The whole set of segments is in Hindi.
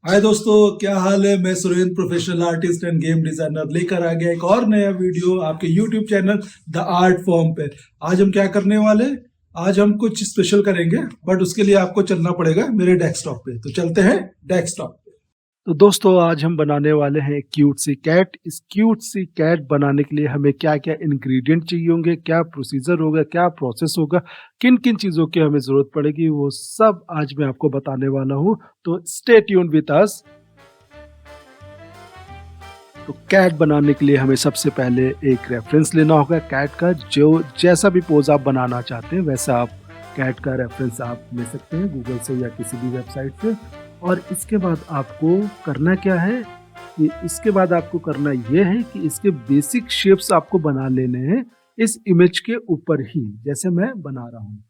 हाय दोस्तों, क्या हाल है। मैं Surendra, professional artist end game designer, लेकर आ गया एक और नया वीडियो आपके YouTube channel the art form पे। आज हम क्या करने वाले हैं? आज हम कुछ स्पेशल करेंगे, बट उसके लिए आपको चलना पड़ेगा मेरे डेस्कटॉप पे। तो चलते हैं डेस्कटॉप पे। तो दोस्तों, आज हम बनाने वाले हैं क्यूट सी कैट। इस क्यूट सी कैट बनाने के लिए हमें क्या क्या इंग्रेडिएंट चाहिए होंगे, क्या प्रोसीजर होगा, क्या प्रोसेस होगा, किन किन चीज़ों की हमें ज़रूरत पड़ेगी, वो सब आज मैं आपको बताने वाला हूँ। तो स्टे ट्यून्ड विद अस। तो कैट बनाने के लिए हमें सबसे पहले एक रेफरेंस लेना होगा कैट का। जो जैसा भी पोज आप बनाना चाहते हैं वैसा आप कैट का रेफरेंस आप ले सकते हैं गूगल से या किसी भी वेबसाइट से। और इसके बाद आपको करना क्या है कि इसके बाद आपको करना ये है कि इसके बेसिक शेप्स आपको बना लेने हैं इस इमेज के ऊपर ही, जैसे मैं बना रहा हूँ।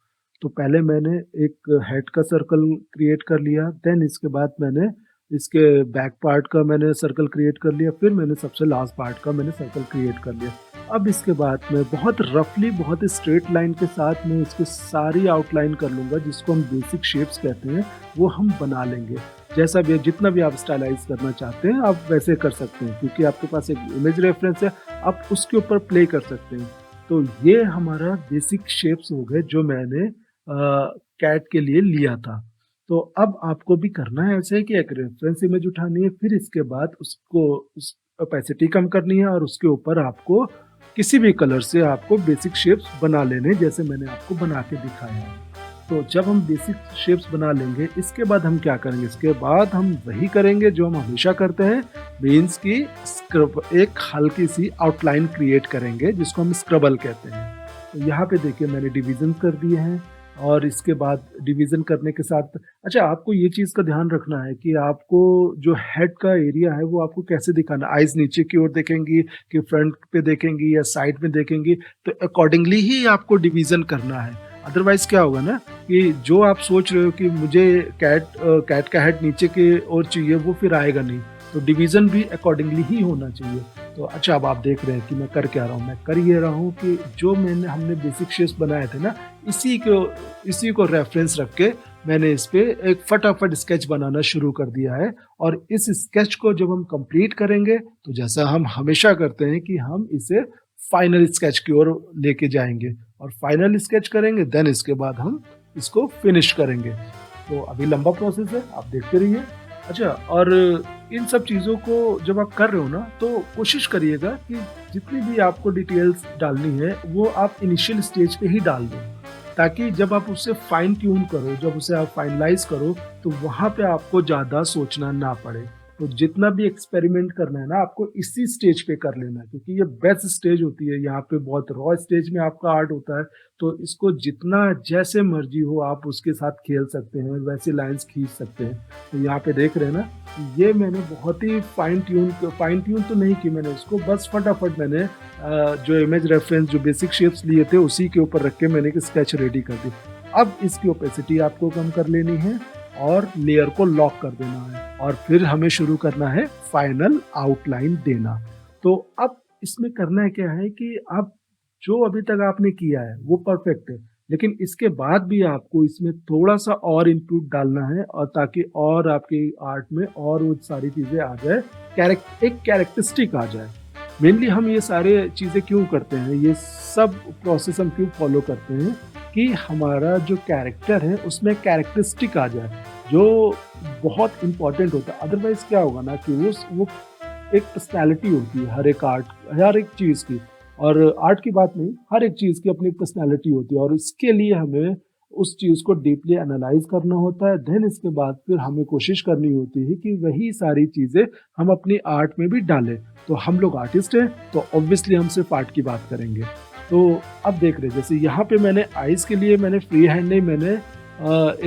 तो पहले मैंने एक हेड का सर्कल क्रिएट कर लिया, देन इसके बाद मैंने इसके बैक पार्ट का मैंने सर्कल क्रिएट कर लिया, फिर मैंने सबसे लास्ट पार्ट का मैंने सर्कल क्रिएट कर लिया। अब इसके बाद मैं बहुत रफली, बहुत स्ट्रेट लाइन के साथ मैं इसकी सारी आउटलाइन कर लूँगा, जिसको हम बेसिक शेप्स कहते हैं, वो हम बना लेंगे। जैसा भी, जितना भी आप स्टाइलाइज करना चाहते हैं आप वैसे कर सकते हैं, क्योंकि आपके पास एक इमेज रेफरेंस है, आप उसके ऊपर प्ले कर सकते हैं। तो ये हमारा बेसिक शेप्स हो गए जो मैंने कैट के लिए लिया था। तो अब आपको भी करना है ऐसे ही कि एक रेफरेंस इमेज उठानी है, फिर इसके बाद उसको उस ओपेसिटी कम करनी है और उसके ऊपर आपको किसी भी कलर से आपको बेसिक शेप्स बना लेने, जैसे मैंने आपको बना के दिखाया है। तो जब हम बेसिक शेप्स बना लेंगे, इसके बाद हम क्या करेंगे? इसके बाद हम वही करेंगे जो हम हमेशा करते हैं, मीन्स की एक हल्की सी आउटलाइन क्रिएट करेंगे, जिसको हम स्क्रबल कहते हैं। तो यहाँ पे देखिए मैंने डिवीजन कर दिए हैं, और इसके बाद डिवीज़न करने के साथ अच्छा, आपको ये चीज़ का ध्यान रखना है कि आपको जो हेड का एरिया है वो आपको कैसे दिखाना है। आइज़ नीचे की ओर देखेंगी कि फ्रंट पे देखेंगी या साइड में देखेंगी, तो अकॉर्डिंगली ही आपको डिवीज़न करना है। अदरवाइज़ क्या होगा ना कि जो आप सोच रहे हो कि मुझे कैट का हेड नीचे की ओर चाहिए, वो फिर आएगा नहीं। तो डिवीज़न भी अकॉर्डिंगली ही होना चाहिए। तो अच्छा, अब आप देख रहे हैं कि मैं कर क्या रहा हूँ। मैं कर ये रहा हूँ कि जो हमने बेसिक शेप्स बनाए थे ना, इसी को रेफरेंस रख के मैंने इस पे एक फटाफट स्केच बनाना शुरू कर दिया है। और इस स्केच को जब हम कंप्लीट करेंगे, तो जैसा हम हमेशा करते हैं कि हम इसे फाइनल स्केच की ओर लेके जाएंगे, और फाइनल स्केच करेंगे, देन इसके बाद हम इसको फिनिश करेंगे। तो अभी लंबा प्रोसेस है, आप देखते रहिए। अच्छा, और इन सब चीज़ों को जब आप कर रहे हो ना, तो कोशिश करिएगा कि जितनी भी आपको डिटेल्स डालनी है वो आप इनिशियल स्टेज पे ही डाल दो, ताकि जब आप उसे फाइन ट्यून करो, जब उसे आप फाइनलाइज करो, तो वहाँ पे आपको ज़्यादा सोचना ना पड़े। तो जितना भी एक्सपेरिमेंट करना है ना, आपको इसी स्टेज पे कर लेना है, क्योंकि ये बेस्ट स्टेज होती है। यहाँ पे बहुत रॉ स्टेज में आपका आर्ट होता है, तो इसको जितना जैसे मर्जी हो आप उसके साथ खेल सकते हैं, वैसे लाइंस खींच सकते हैं। तो यहाँ पे देख रहे हैं ना, ये मैंने बहुत ही फाइन ट्यून तो नहीं की मैंने इसको, बस फटाफट मैंने जो इमेज रेफरेंस, जो बेसिक शेप्स लिए थे, उसी के ऊपर रख के मैंने एक स्केच रेडी कर दी। अब इसकी ओपेसिटी आपको कम कर लेनी है और लेयर को लॉक कर देना है, और फिर हमें शुरू करना है फाइनल आउटलाइन देना। तो अब इसमें करना है क्या है कि आप जो अभी तक आपने किया है वो परफेक्ट है, लेकिन इसके बाद भी आपको इसमें थोड़ा-सा और इनपुट डालना है, और ताकि और आपकी आर्ट में और वो सारी चीज़ें आ जाए, एक कैरेक्टरिस्टिक आ जाए। मेनली हम ये सारे चीज़ें क्यों करते हैं, ये सब प्रोसेस हम क्यों फॉलो करते हैं कि हमारा जो कैरेक्टर है उसमें कैरेक्टरिस्टिक आ जाए, जो बहुत इम्पोर्टेंट होता है। अदरवाइज़ क्या होगा ना कि वो एक पर्सनैलिटी होती है हर एक चीज़ की, और आर्ट की बात नहीं, हर एक चीज़ की अपनी पर्सनैलिटी होती है, और इसके लिए हमें उस चीज़ को डीपली एनालाइज़ करना होता है। देन इसके बाद फिर हमें कोशिश करनी होती है कि वही सारी चीज़ें हम अपनी आर्ट में भी डालें। तो हम लोग आर्टिस्ट हैं, तो ऑब्वियसली हम सिर्फ आर्ट की बात करेंगे। तो अब देख रहे हैं, जैसे यहाँ पे मैंने आइज़ के लिए मैंने फ्री हैंड नहीं, मैंने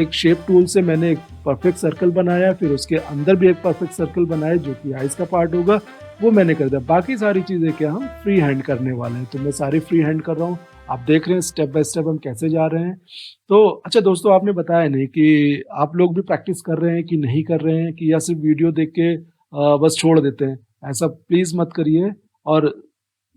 एक शेप टूल से मैंने एक परफेक्ट सर्कल बनाया, फिर उसके अंदर भी एक परफेक्ट सर्कल बनाया जो कि आइज़ का पार्ट होगा, वो मैंने कर दिया। बाकी सारी चीज़ें क्या हम फ्री हैंड करने वाले हैं, तो मैं सारी फ्री हैंड कर रहा हूँ। आप देख रहे हैं स्टेप बाय स्टेप हम कैसे जा रहे हैं। तो अच्छा दोस्तों, आपने बताया नहीं कि आप लोग भी प्रैक्टिस कर रहे हैं कि नहीं कर रहे हैं, कि या सिर्फ वीडियो देख के बस छोड़ देते हैं। ऐसा प्लीज़ मत करिए, और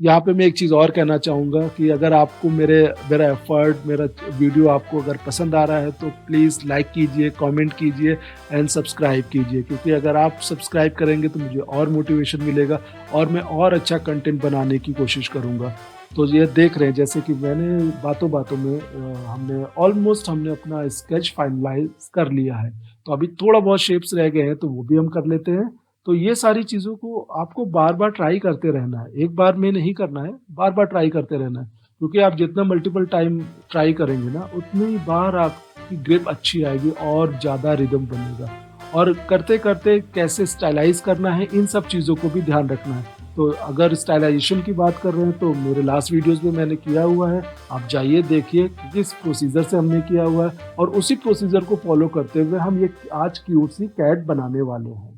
यहाँ पे मैं एक चीज़ और कहना चाहूँगा कि अगर आपको मेरा एफ़र्ट, मेरा वीडियो आपको अगर पसंद आ रहा है तो प्लीज़ लाइक कीजिए, कमेंट कीजिए एंड सब्सक्राइब कीजिए, क्योंकि अगर आप सब्सक्राइब करेंगे तो मुझे और मोटिवेशन मिलेगा और मैं और अच्छा कंटेंट बनाने की कोशिश करूँगा। तो ये देख रहे हैं जैसे कि मैंने बातों-बातों में हमने अपना स्केच फाइनलाइज़ कर लिया है। तो अभी थोड़ा बहुत शेप्स रह गए हैं तो वो भी हम कर लेते हैं। तो ये सारी चीज़ों को आपको बार-बार ट्राई करते रहना है। एक बार में नहीं करना है, बार-बार ट्राई करते रहना है। क्योंकि आप जितना मल्टीपल टाइम ट्राई करेंगे ना, उतनी ही बार आपकी ग्रिप अच्छी आएगी और ज़्यादा रिदम बनेगा। और करते-करते कैसे स्टाइलाइज़ करना है, इन सब चीज़ों को भी ध्यान रखना है। तो अगर स्टाइलाइज़ेशन की बात कर रहे हैं, तो मेरे लास्ट वीडियोज़ में मैंने किया हुआ है। आप जाइए देखिए किस प्रोसीजर से हमने किया हुआ है और उसी प्रोसीजर को फ़ॉलो करते हुए हम ये आज क्यूट सी कैट बनाने वाले हैं।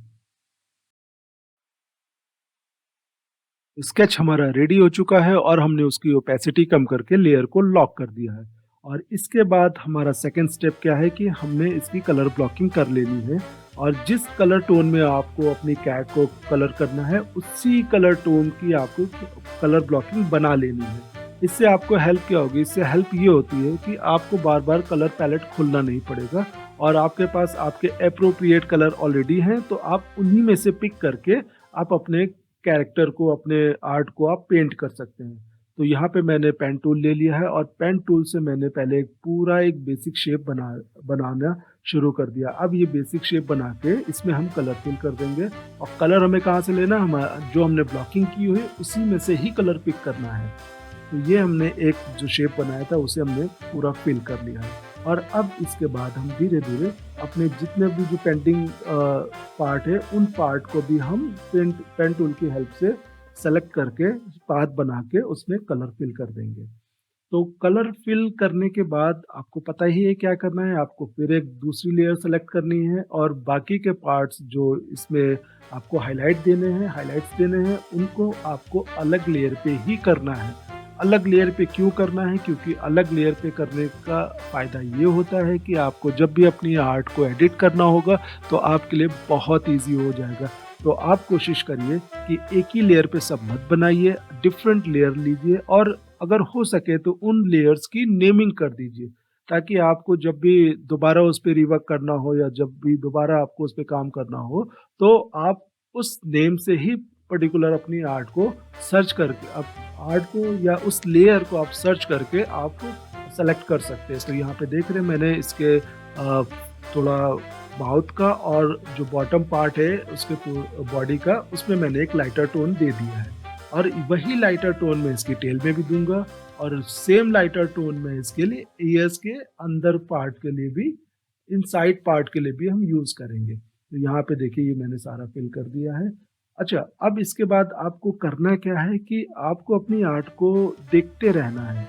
स्केच हमारा रेडी हो चुका है और हमने उसकी ओपेसिटी कम करके लेयर को लॉक कर दिया है। और इसके बाद हमारा सेकंड स्टेप क्या है कि हमने इसकी कलर ब्लॉकिंग कर लेनी है और जिस कलर टोन में आपको अपनी कैट को कलर करना है उसी कलर टोन की आपको कलर ब्लॉकिंग बना लेनी है। इससे आपको हेल्प क्या होगी? इससे हेल्प ये होती है कि आपको बार बार कलर पैलेट खोलना नहीं पड़ेगा और आपके पास आपके अप्रोप्रिएट कलर ऑलरेडी हैं, तो आप उन्हीं में से पिक करके आप अपने कैरेक्टर को, अपने आर्ट को आप पेंट कर सकते हैं। तो यहाँ पे मैंने पेन टूल ले लिया है और पेन टूल से मैंने पहले एक बेसिक शेप बनाना शुरू कर दिया। अब ये बेसिक शेप बना के इसमें हम कलर फिल कर देंगे और कलर हमें कहाँ से लेना है? जो हमने ब्लॉकिंग की हुई है उसी में से ही कलर पिक करना है। तो ये हमने एक जो शेप बनाया था उसे हमने पूरा फिल कर लिया है और अब इसके बाद हम धीरे-धीरे अपने जितने भी जो पेंटिंग पार्ट है उन पार्ट को भी हम पेन टूल की हेल्प से सेलेक्ट करके पाथ बना के उसमें कलर फिल कर देंगे। तो कलर फिल करने के बाद आपको पता ही है क्या करना है, आपको फिर एक दूसरी लेयर सेलेक्ट करनी है और बाकी के पार्ट्स जो इसमें आपको हाइलाइट्स देने हैं, उनको आपको अलग लेयर पे ही करना है। अलग लेयर पे क्यों करना है? क्योंकि अलग लेयर पे करने का फ़ायदा ये होता है कि आपको जब भी अपनी आर्ट को एडिट करना होगा, तो आपके लिए बहुत ईज़ी हो जाएगा। तो आप कोशिश करिए कि एक ही लेयर पे सब मत बनाइए, डिफरेंट लेयर लीजिए और अगर हो सके तो उन लेयर्स की नेमिंग कर दीजिए, ताकि आपको जब भी दोबारा उस पे रिवर्क करना हो या जब भी दोबारा आपको उस पे काम करना हो, तो आप उस नेम से ही पर्टिकुलर अपनी आर्ट को सर्च करके आप आर्ट को या उस लेयर को आप सर्च करके आप सेलेक्ट कर सकते हैं। तो यहाँ पे देख रहे हैं मैंने इसके थोड़ा माउथ का और जो बॉटम पार्ट है उसके बॉडी का, उसमें मैंने एक लाइटर टोन दे दिया है और वही लाइटर टोन मैं इसकी टेल में भी दूंगा और सेम लाइटर टोन में इसके लिए ईयर्स के अंदर पार्ट के लिए भी, इनसाइड पार्ट के लिए भी हम यूज करेंगे। तो यहाँ पे देखिए ये मैंने सारा फिल कर दिया है। अच्छा, अब इसके बाद आपको करना क्या है कि आपको अपनी आर्ट को देखते रहना है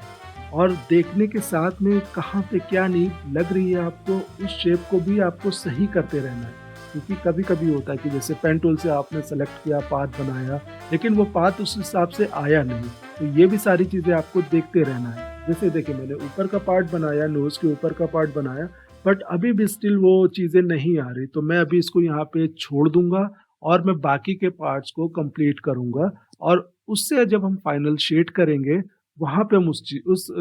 और देखने के साथ में कहाँ पे क्या नीड लग रही है आपको, उस शेप को भी आपको सही करते रहना है। क्योंकि कभी-कभी होता है कि जैसे पेन टूल से आपने सेलेक्ट किया, पाथ बनाया, लेकिन वो पाथ उस हिसाब से आया नहीं। तो ये भी सारी चीज़ें आपको देखते रहना है। जैसे देखिए मैंने ऊपर का पार्ट बनाया, नोज़ के ऊपर का पार्ट बनाया, बट अभी भी स्टिल वो चीज़ें नहीं आ रही। तो मैं अभी इसको यहाँ पे छोड़ दूँगा और मैं बाकी के पार्ट्स को कंप्लीट करूँगा और उससे जब हम फाइनल शेड करेंगे, वहाँ पे हम उस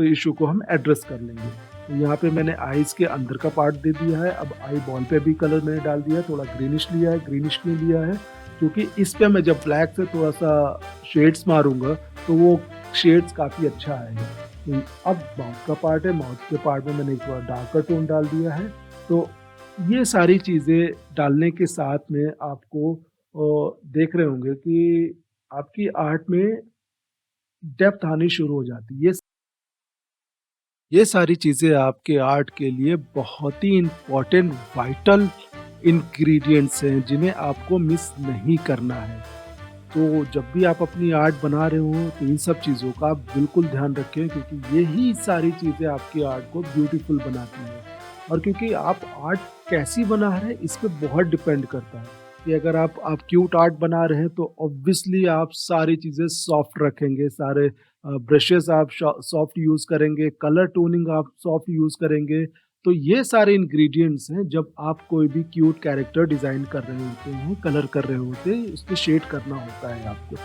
इश्यू को हम एड्रेस कर लेंगे। तो यहाँ पे मैंने आईज़ के अंदर का पार्ट दे दिया है, अब आई बॉल पे भी कलर मैंने डाल दिया है, थोड़ा ग्रीनिश लिया है। ग्रीनिश क्यों लिया है? क्योंकि इस पे मैं जब ब्लैक से थोड़ा-सा शेड्स मारूँगा, तो वो शेड्स काफ़ी अच्छा आएगा। तो अब माउथ का पार्ट है, माउथ के पार्ट में मैंने थोड़ा डार्कर टोन डाल दिया है। तो ये सारी चीज़ें डालने के साथ में आपको देख रहे होंगे कि आपकी आर्ट में डेप्थ आनी शुरू हो जाती है। ये सारी चीज़ें आपके आर्ट के लिए बहुत ही इम्पोर्टेंट वाइटल इंग्रीडिएंट्स हैं जिन्हें आपको मिस नहीं करना है। तो जब भी आप अपनी आर्ट बना रहे हो तो इन सब चीज़ों का आप बिल्कुल ध्यान रखें, क्योंकि यही सारी चीज़ें आपकी आर्ट को ब्यूटीफुल बनाती हैं। और क्योंकि आप आर्ट कैसी बना रहे हैं इस पे बहुत डिपेंड करता है कि अगर आप क्यूट आर्ट बना रहे हैं तो ऑब्वियसली आप सारी चीज़ें सॉफ्ट रखेंगे, सारे ब्रशेस आप सॉफ्ट यूज़ करेंगे, कलर टोनिंग आप सॉफ्ट यूज़ करेंगे। तो ये सारे इंग्रेडिएंट्स हैं जब आप कोई भी क्यूट कैरेक्टर डिज़ाइन कर रहे होते हैं, कलर कर रहे होते हैं, उस पे शेड करना होता है आपको।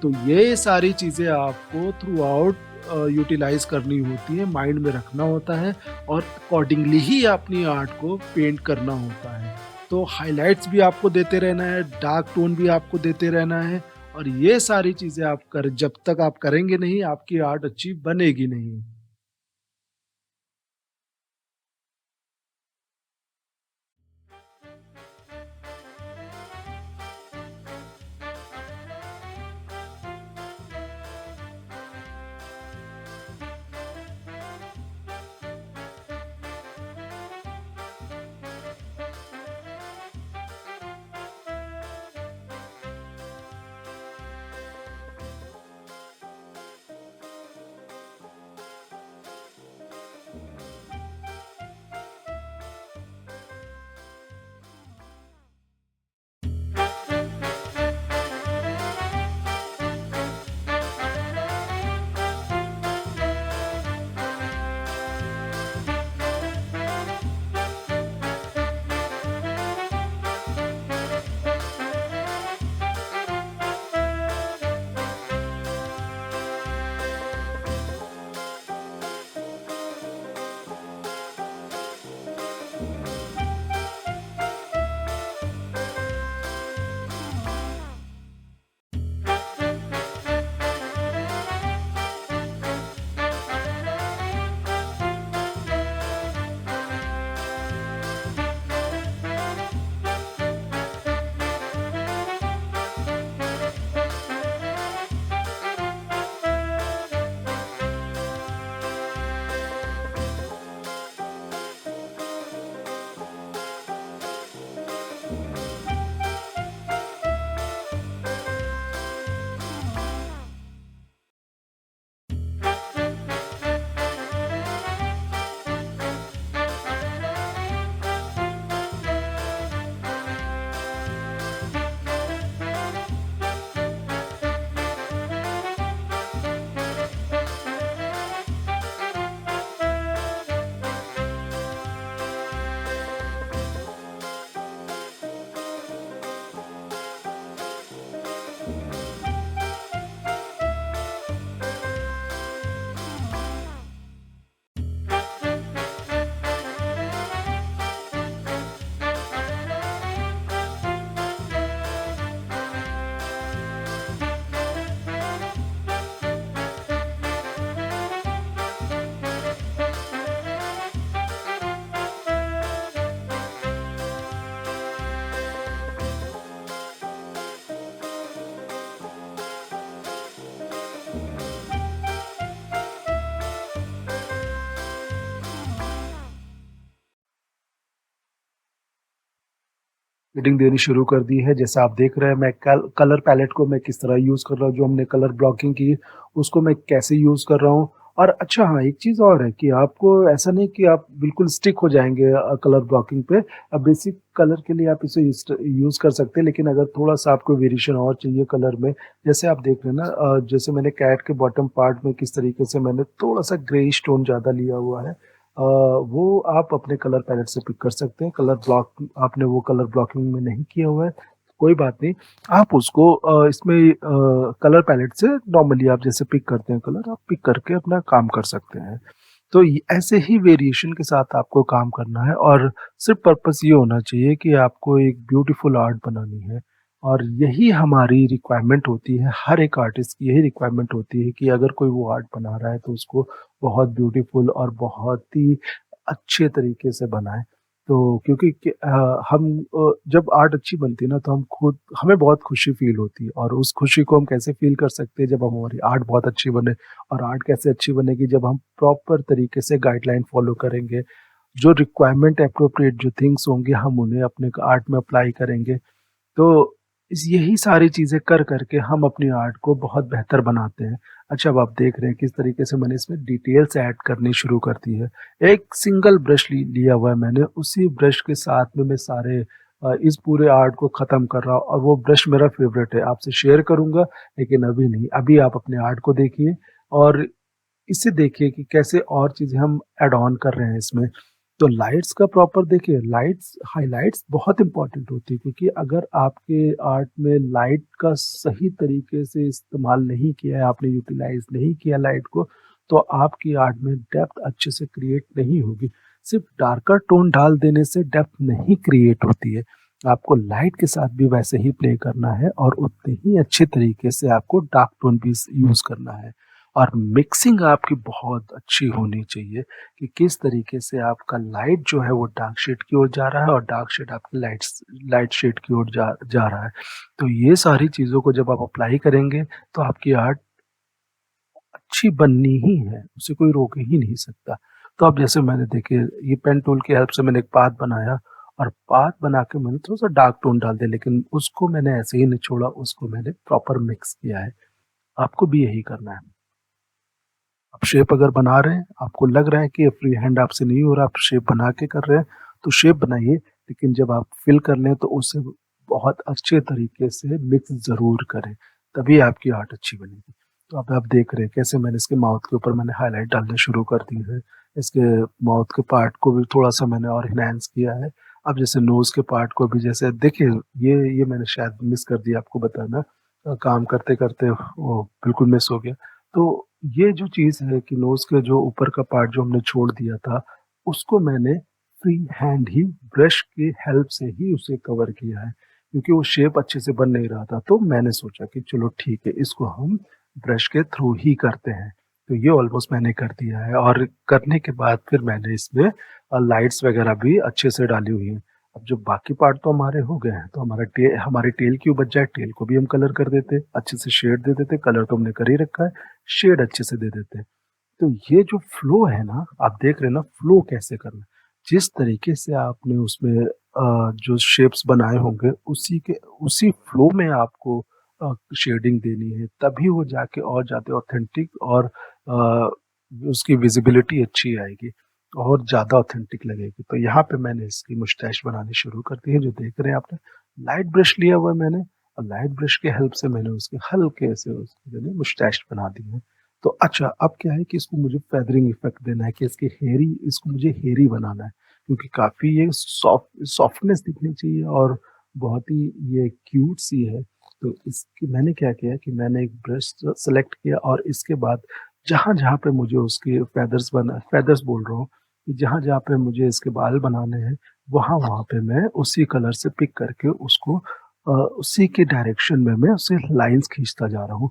तो ये सारी चीज़ें आपको थ्रू आउट यूटिलाइज़ करनी होती है, माइंड में रखना होता है और अकॉर्डिंगली ही अपनी आर्ट को पेंट करना होता है। तो हाइलाइट्स भी आपको देते रहना है, डार्क टोन भी आपको देते रहना है और ये सारी चीज़ें आप कर जब तक आप करेंगे नहीं, आपकी आर्ट अच्छी बनेगी नहीं। शेडिंग देनी शुरू कर दी है। जैसा आप देख रहे हैं मैं कलर पैलेट को मैं किस तरह यूज़ कर रहा हूँ, जो हमने कलर ब्लॉकिंग की उसको मैं कैसे यूज़ कर रहा हूँ। और अच्छा हाँ, एक चीज़ और है कि आपको ऐसा नहीं कि आप बिल्कुल स्टिक हो जाएँगे कलर ब्लॉकिंग पे। बेसिक कलर के लिए आप इसे यूज़ कर सकते हैं, लेकिन अगर थोड़ा-सा आपको वेरिएशन और चाहिए कलर में, जैसे आप देख रहे हैं ना जैसे मैंने कैट के बॉटम पार्ट में किस तरीके से मैंने थोड़ा-सा ग्रेइश टोन ज़्यादा लिया हुआ है। वो आप अपने कलर पैलेट से पिक कर सकते हैं। कलर ब्लॉक आपने वो कलर ब्लॉकिंग में नहीं किया हुआ है, कोई बात नहीं। आप उसको इसमें कलर पैलेट से नॉर्मली आप जैसे पिक करते हैं कलर, आप पिक करके अपना काम कर सकते हैं। तो य ऐसे ही वेरिएशन के साथ आपको काम करना है और सिर्फ़ पर्पस ये होना चाहिए कि आपको एक ब्यूटीफुल आर्ट बनानी है। और यही हमारी रिक्वायरमेंट होती है, हर एक आर्टिस्ट की यही रिक्वायरमेंट होती है कि अगर कोई वो आर्ट बना रहा है तो उसको बहुत ब्यूटीफुल और बहुत ही अच्छे तरीके से बनाएँ। तो क्योंकि हम जब आर्ट अच्छी बनती है ना तो हम खुद हमें बहुत खुशी फ़ील होती है और उस खुशी को हम कैसे फ़ील कर सकते हैं जब हमारी आर्ट बहुत अच्छी बने। और आर्ट कैसे अच्छी बनेगी जब हम प्रॉपर तरीके से गाइडलाइन फ़ॉलो करेंगे। जो रिक्वायरमेंट एप्रोप्रिएट जो थिंग्स होंगे हम उन्हें अपने आर्ट में अप्लाई करेंगे। तो इस यही सारी चीज़ें कर के हम अपनी आर्ट को बहुत बेहतर बनाते हैं। अच्छा अब आप देख रहे हैं किस तरीके से मैंने इसमें डिटेल्स ऐड करनी शुरू कर दी है। एक सिंगल ब्रश लिया हुआ है मैंने, उसी ब्रश के साथ में मैं सारे इस पूरे आर्ट को ख़त्म कर रहा हूँ और वो ब्रश मेरा फ़ेवरेट है। आपसे शेयर करूँगा लेकिन अभी नहीं। अभी आप अपने आर्ट को देखिए और इसे देखिए कि कैसे और चीज़ें हम ऐड ऑन कर रहे हैं इसमें। तो लाइट्स का प्रॉपर देखिए, लाइट्स हाइलाइट्स बहुत इम्पोर्टेंट होती है, क्योंकि अगर आपके आर्ट में लाइट का सही तरीके से इस्तेमाल नहीं किया है, आपने यूटिलाइज़ नहीं किया लाइट को, तो आपकी आर्ट में डेप्थ अच्छे से क्रिएट नहीं होगी। सिर्फ़ डार्कर टोन डाल देने से डेप्थ नहीं क्रिएट होती है। आपको लाइट के साथ भी वैसे ही प्ले करना है और उतने ही अच्छे तरीके से आपको डार्क टोन भी यूज़ करना है। और मिक्सिंग आपकी बहुत अच्छी होनी चाहिए कि किस तरीके से आपका लाइट जो है वो डार्क शेड की ओर जा रहा है और डार्क शेड आपकी लाइट शेड की ओर जा जा रहा है। तो ये सारी चीज़ों को जब आप अप्लाई करेंगे तो आपकी आर्ट अच्छी बननी ही है, उसे कोई रोक ही नहीं सकता। तो अब जैसे मैंने देखिए ये पेन टूल की हेल्प से मैंने एक पाथ बनाया और पाथ बना के मैंने थोड़ा-सा डार्क टोन डाल दिया, लेकिन उसको मैंने ऐसे ही नहीं छोड़ा, उसको मैंने प्रॉपर मिक्स किया है। आपको भी यही करना है। आप शेप अगर बना रहे हैं, आपको लग रहा है कि फ्री हैंड आपसे नहीं हो रहा, आप शेप बना के कर रहे हैं, तो शेप बनाइए, लेकिन जब आप फिल कर लें तो उसे बहुत अच्छे तरीके से मिक्स ज़रूर करें, तभी आपकी आर्ट अच्छी बनेगी। तो अब आप देख रहे हैं कैसे मैंने इसके माउथ के ऊपर मैंने हाइलाइट डालने शुरू कर दी है। इसके माउथ के पार्ट को भी थोड़ा-सा मैंने और एनहांस किया है। अब जैसे नोज़ के पार्ट को भी जैसे देखिए, ये मैंने शायद मिस कर दिया आपको बताना, काम करते-करते वो बिल्कुल मिस हो गया। तो ये जो चीज़ है कि नोज़ के जो ऊपर का पार्ट जो हमने छोड़ दिया था, उसको मैंने फ्री हैंड ही ब्रश की हेल्प से ही उसे कवर किया है, क्योंकि वो शेप अच्छे से बन नहीं रहा था। तो मैंने सोचा कि चलो ठीक है, इसको हम ब्रश के थ्रू ही करते हैं। तो ये ऑलमोस्ट मैंने कर दिया है और करने के बाद फिर मैंने इसमें लाइट्स वगैरह भी अच्छे से डाली हुई हैं। अब जो बाकी पार्ट तो हमारे हो गए हैं, तो हमारी टेल क्यों बच जाए, टेल को भी हम कलर कर देते, अच्छे से शेड दे देते, कलर तो हमने कर ही रखा है, शेड अच्छे से दे देते हैं। तो ये जो फ्लो है ना, आप देख रहे हैं ना फ्लो कैसे करना है। जिस तरीके से आपने उसमें जो शेप्स बनाए होंगे उसी फ्लो में आपको शेडिंग देनी है, तभी वो जाके और ज़्यादा ऑथेंटिक और उसकी विज़िबिलिटी अच्छी आएगी और ज़्यादा ऑथेंटिक लगेगी। तो यहाँ पे मैंने इसकी मुस्टैच बनानी शुरू कर दी है, जो देख रहे हैं आपने। लाइट ब्रश लिया हुआ है मैंने और लाइट ब्रश की हेल्प से मैंने उसके हल्के से उसकी मैंने मुस्टैच बना दी है। तो अच्छा, अब क्या है कि इसको मुझे फेदरिंग इफ़ेक्ट देना है कि इसको मुझे हेयरी बनाना है, क्योंकि काफ़ी ये सॉफ्टनेस दिखनी चाहिए और बहुत ही ये क्यूट सी है। तो इसकी मैंने क्या किया कि मैंने एक ब्रश सेलेक्ट किया और इसके बाद जहाँ-जहाँ पे मुझे उसके फेदर्स बोल रहा हूँ, कि जहाँ-जहाँ पे मुझे इसके बाल बनाने हैं, वहाँ-वहाँ पे मैं उसी कलर से पिक करके उसको उसी के डायरेक्शन में मैं उसे लाइन्स खींचता जा रहा हूँ।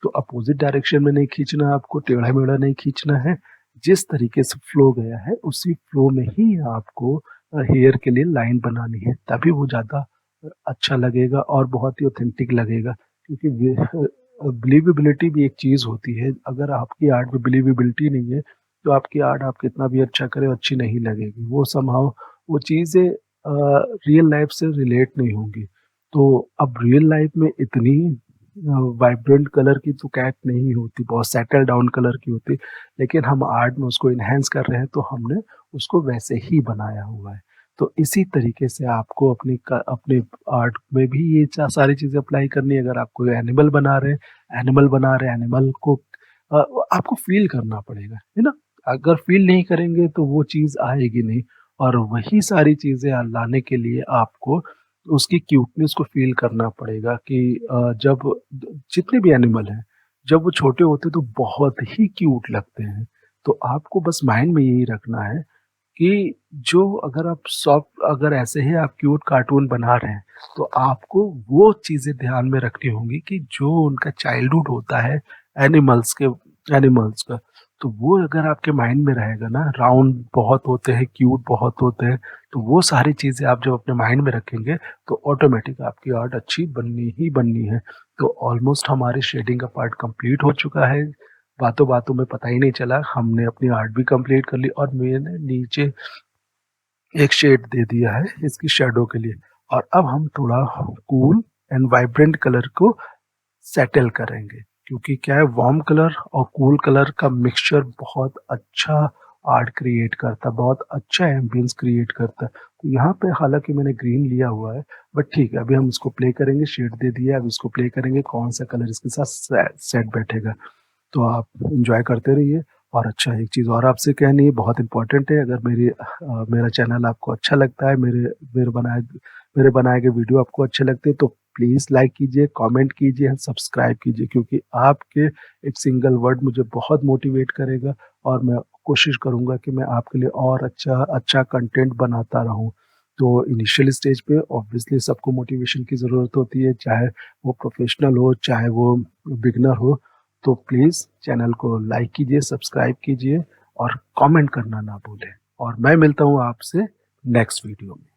तो अपोज़िट डायरेक्शन में नहीं खींचना है आपको, टेढ़ा-मेढ़ा नहीं खींचना है। जिस तरीके से फ्लो गया है, उसी फ्लो में ही आपको हेयर के लिए लाइन बनानी है, तभी वो ज़्यादा अच्छा लगेगा और बहुत ही ऑथेंटिक लगेगा। क्योंकि बिलीवेबिलिटी भी एक चीज़ होती है, अगर आपकी आर्ट में बिलीवेबिलिटी नहीं है, तो आपकी आर्ट आप कितना भी अच्छा करें, अच्छी नहीं लगेगी। वो समहाउ वो चीज़ें रियल लाइफ़ से रिलेट नहीं होंगी। तो अब रियल लाइफ़ में इतनी वाइब्रेंट कलर की तो कैट नहीं होती, बहुत सेटल डाउन कलर की होती, लेकिन हम आर्ट में उसको एनहांस कर रहे हैं, तो हमने उसको वैसे ही बनाया हुआ है। तो इसी तरीके से आपको अपने आर्ट में भी ये सारी चीज़ें अप्लाई करनी है। अगर आप कोई एनिमल बना रहे हैं, एनिमल को अ, आपको फ़ील करना पड़ेगा, है ना? अगर फ़ील नहीं करेंगे तो वो चीज़ आएगी नहीं और वही सारी चीज़ें लाने के लिए आपको उसकी क्यूटनेस को फ़ील करना पड़ेगा कि जब जितने भी एनिमल हैं, जब वो छोटे होते हैं तो बहुत ही क्यूट लगते हैं। तो आपको बस माइंड में यही रखना है कि अगर ऐसे ही आप क्यूट कार्टून बना रहे हैं, तो आपको वो चीज़ें ध्यान में रखनी होंगी कि जो उनका चाइल्डहुड होता है एनिमल्स का, तो वो अगर आपके माइंड में रहेगा ना, राउंड बहुत होते हैं, क्यूट बहुत होते हैं, तो वो सारी चीज़ें आप जब अपने माइंड में रखेंगे, तो ऑटोमेटिक आपकी आर्ट अच्छी बननी ही बननी है। तो ऑलमोस्ट हमारी शेडिंग का पार्ट कंप्लीट हो चुका है। बातों-बातों में पता ही नहीं चला, हमने अपनी आर्ट भी कंप्लीट कर ली और मैंने नीचे एक शेड दे दिया है इसकी शैडो के लिए और अब हम थोड़ा कूल एंड वाइब्रेंट कलर को सेटल करेंगे, क्योंकि क्या है, वार्म कलर और कूल कलर का मिक्सचर बहुत अच्छा आर्ट क्रिएट करता है, बहुत अच्छा एम्बियंस क्रिएट करता है। तो यहाँ पे हालाँकि मैंने ग्रीन लिया हुआ है, बट ठीक है, अभी हम इसको प्ले करेंगे, शेड दे दिया है, अब इसको प्ले करेंगे, कौन-सा कलर इसके साथ सेट बैठेगा। तो आप एन्जॉय करते रहिए और अच्छा एक चीज़ और आपसे कहनी है, बहुत इम्पोर्टेंट है, अगर मेरा चैनल आपको अच्छा लगता है, मेरे बनाए गए वीडियो आपको अच्छे लगते हैं, तो प्लीज़ लाइक कीजिए, कमेंट कीजिए एंड सब्सक्राइब कीजिए, क्योंकि आपके एक सिंगल वर्ड मुझे बहुत मोटिवेट करेगा और मैं कोशिश करूँगा कि मैं आपके लिए और अच्छा कंटेंट बनाता रहूँ। तो इनिशियल स्टेज पे ऑब्वियसली सबको मोटिवेशन की ज़रूरत होती है, चाहे वो प्रोफ़ेशनल हो, चाहे वो बिगिनर हो। तो प्लीज़ चैनल को लाइक कीजिए, सब्सक्राइब कीजिए और कमेंट करना ना भूलें। और मैं मिलता हूँ आपसे नेक्स्ट वीडियो में।